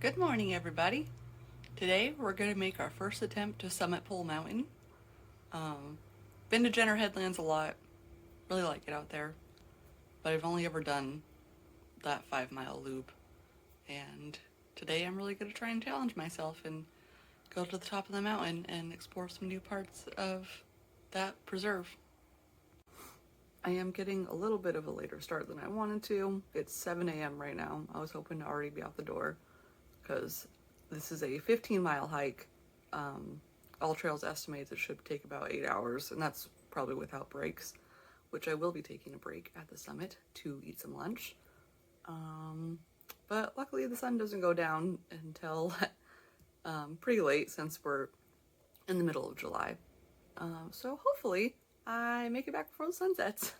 Good morning, everybody. Today we're going to make our first attempt to summit Pole Mountain. Been to Jenner Headlands a lot, really like it out there, but I've only ever done that 5-mile loop. And today I'm really going to try and challenge myself and go to the top of the mountain and explore some new parts of that preserve. I am getting a little bit of a later start than I wanted to. It's 7 a.m. right now. I was hoping to already be out the door because this is a 15-mile hike. All Trails estimates it should take about 8 hours, and that's probably without breaks, which I will be taking a break at the summit to eat some lunch. But luckily the sun doesn't go down until pretty late since we're in the middle of July. So hopefully I make it back before the sun sets.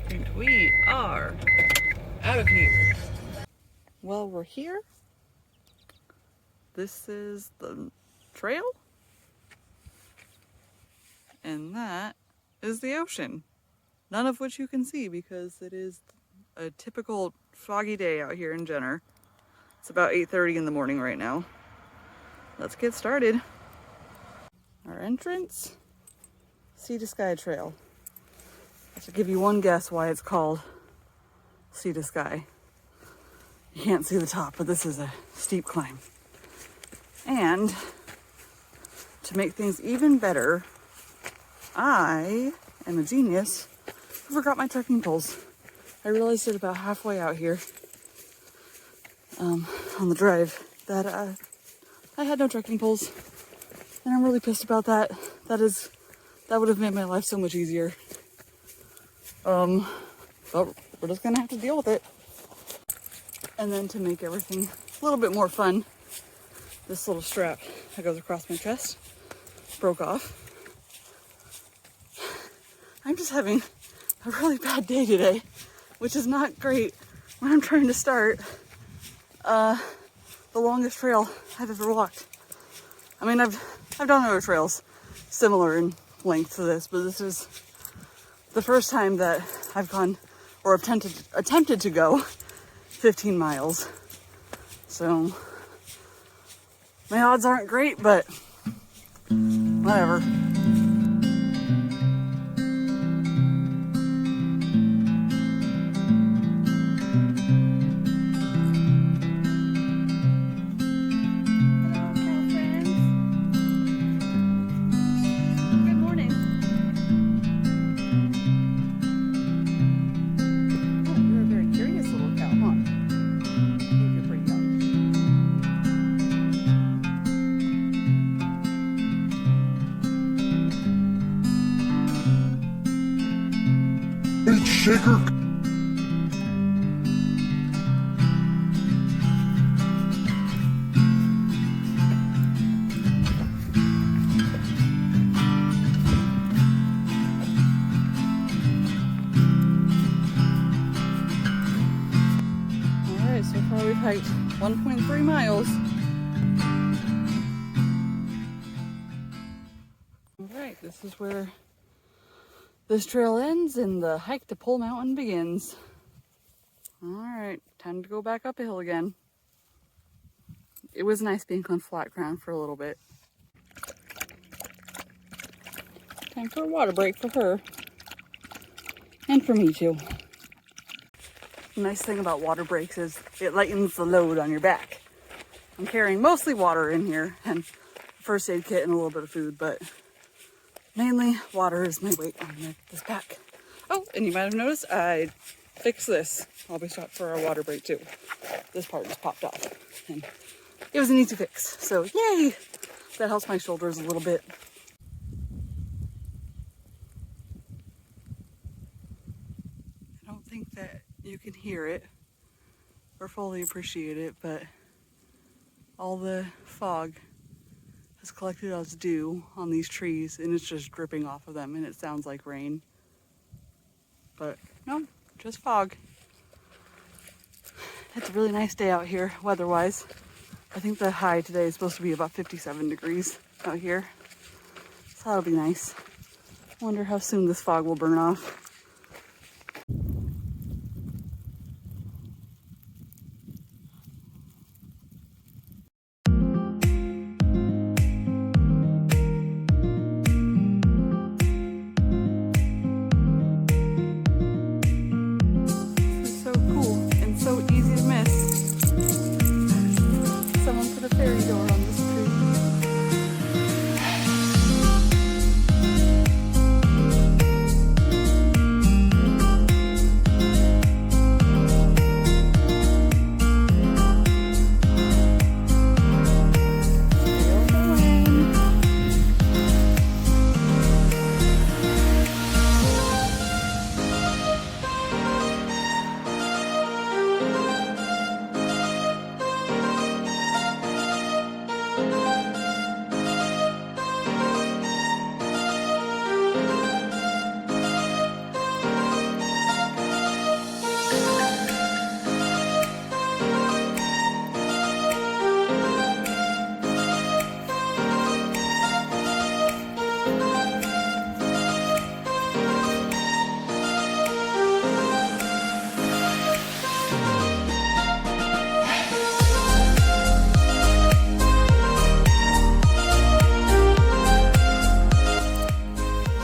And we are out of here. Well, we're here. This is the trail. And that is the ocean. None of which you can see because it is a typical foggy day out here in Jenner. It's about 8:30 in the morning right now. Let's get started. Our entrance, Sea to Sky Trail. I should give you one guess why it's called Sea to Sky. You can't see the top, but this is a steep climb. And to make things even better, I am a genius who forgot my trekking poles. I realized it about halfway out here on the drive that I had no trekking poles, and I'm really pissed about that. That would have made my life so much easier. But we're just gonna have to deal with it. And then to make everything a little bit more fun, this little strap that goes across my chest broke off. I'm just having a really bad day today, which is not great when I'm trying to start the longest trail I've ever walked. I mean, I've done other trails similar in length to this, but this is the first time that I've gone or attempted to go 15 miles. So my odds aren't great, but whatever. Shaker. Alright, so far we've hiked 1.3 miles. Alright, this is where this trail ends and the hike to Pole Mountain begins. Alright, time to go back up a hill again. It was nice being on flat ground for a little bit. Time for a water break for her. And for me too. The nice thing about water breaks is it lightens the load on your back. I'm carrying mostly water in here and a first aid kit and a little bit of food, but mainly water is my weight on this pack. Oh, and you might have noticed I fixed this. I'll be stopped for our water break too. This part just popped off and it was an easy fix. So yay! That helps my shoulders a little bit. I don't think that you can hear it or fully appreciate it, but all the fog has collected as dew on these trees and it's just dripping off of them and it sounds like rain. But no, just fog. It's a really nice day out here weather-wise. I think the high today is supposed to be about 57 degrees out here. So that'll be nice. Wonder how soon this fog will burn off. This is so cool and so easy to miss. Someone put a fairy door on this tree.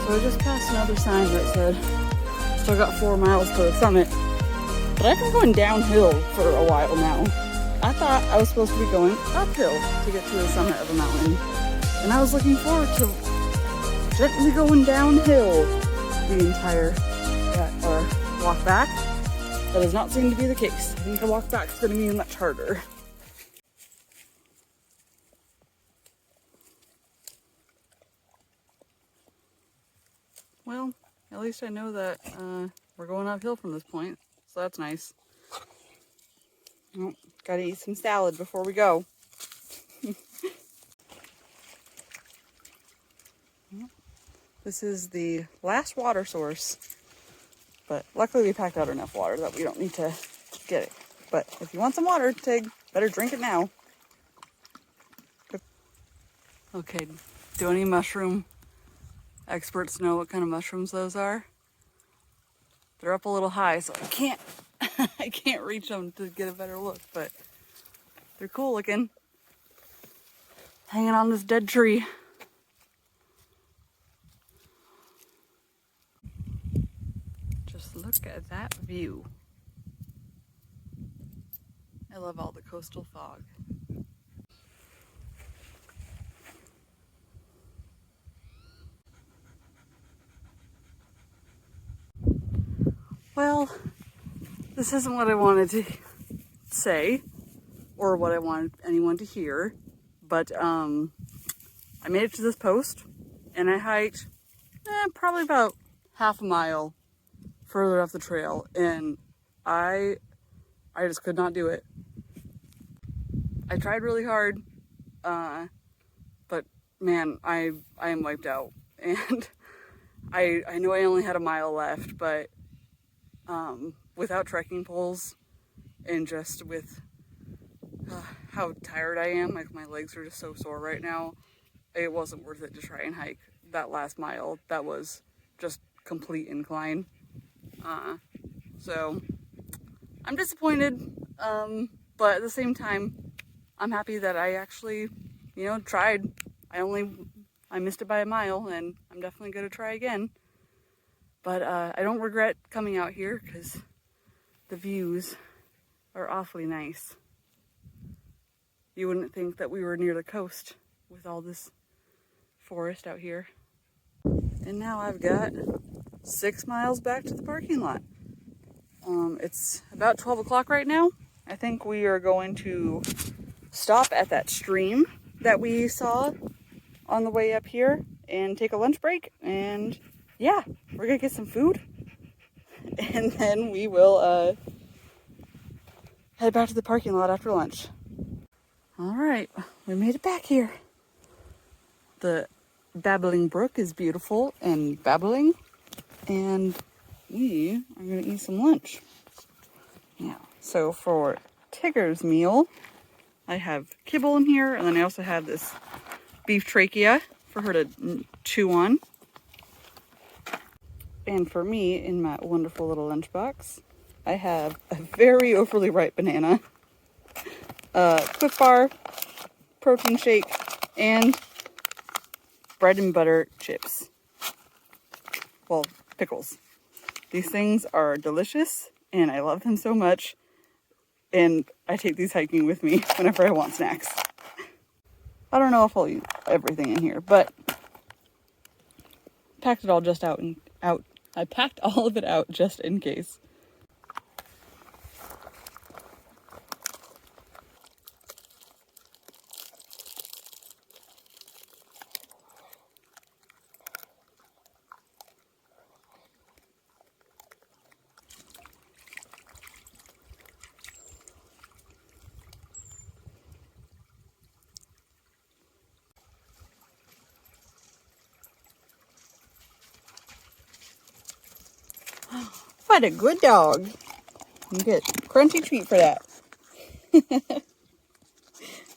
So I just passed another sign that said, still got 4 miles to the summit. But I've been going downhill for a while now. I thought I was supposed to be going uphill to get to the summit of a mountain. And I was looking forward to gently going downhill the entire walk back. That does not seem to be the case. I think the walk back is going to be much harder. Well, at least I know that we're going uphill from this point, so that's nice. Oh, gotta eat some salad before we go. This is the last water source, but luckily we packed out enough water that we don't need to get it. But if you want some water, Tig, better drink it now. Okay, do any mushroom experts know what kind of mushrooms those are? They're up a little high, so I can't reach them to get a better look, but they're cool looking. Hanging on this dead tree. Just look at that view. I love all the coastal fog. Well, this isn't what I wanted to say or what I wanted anyone to hear, but I made it to this post and I hiked probably about half a mile further up the trail, and I just could not do it. I tried really hard, but man, I am wiped out, and I know I only had a mile left, but without trekking poles and just with how tired I am, like my legs are just so sore right now, it wasn't worth it to try and hike that last mile. That was just complete incline. So I'm disappointed, but at the same time, I'm happy that I actually, tried. I missed it by a mile, and I'm definitely going to try again. But I don't regret coming out here because the views are awfully nice. You wouldn't think that we were near the coast with all this forest out here. And now I've got 6 miles back to the parking lot. It's about 12 o'clock right now. I think we are going to stop at that stream that we saw on the way up here and take a lunch break. And yeah, we're gonna get some food. And then we will head back to the parking lot after lunch. All right, we made it back here. The babbling brook is beautiful and babbling. And we are gonna eat some lunch. Yeah, so for Tigger's meal, I have kibble in here, and then I also have this beef trachea for her to chew on. And for me, in my wonderful little lunchbox, I have a very overly ripe banana, a Quick Bar, protein shake, and bread and butter chips. Well, pickles. These things are delicious, and I love them so much, and I take these hiking with me whenever I want snacks. I don't know if I'll eat everything in here, but packed it all just out. I packed all of it out just in case. What a good dog. You get a crunchy treat for that.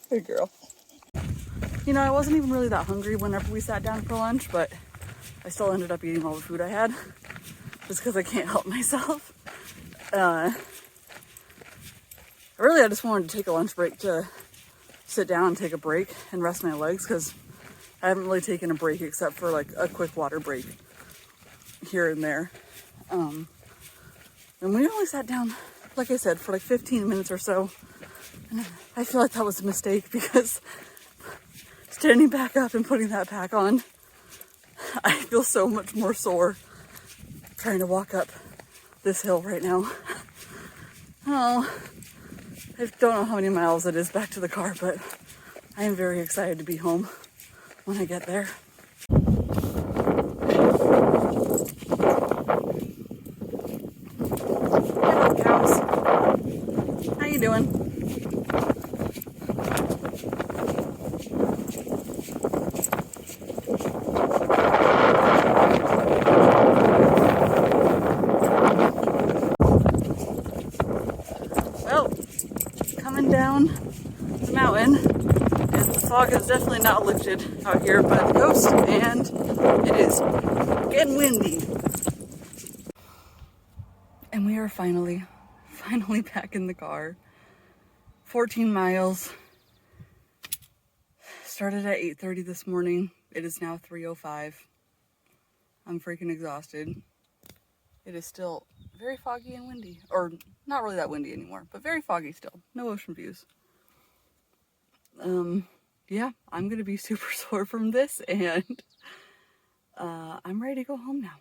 Good girl. You know, I wasn't even really that hungry whenever we sat down for lunch, but I still ended up eating all the food I had just because I can't help myself. Really, I just wanted to take a lunch break to sit down and take a break and rest my legs because I haven't really taken a break except for like a quick water break here and there. And we only sat down, like I said, for like 15 minutes or so. And I feel like that was a mistake because standing back up and putting that pack on, I feel so much more sore trying to walk up this hill right now. Oh, I don't know how many miles it is back to the car, but I am very excited to be home when I get there. Hey, cows. How you doing? Well, coming down the mountain, and the fog has definitely not lifted out here by the coast, and it is getting windy. And we are finally back in the car. 14 miles. Started at 8:30 this morning. It is now 3:05. I'm freaking exhausted. It is still very foggy and windy. Or not really that windy anymore, but very foggy still. No ocean views. Yeah, I'm gonna be super sore from this, and I'm ready to go home now.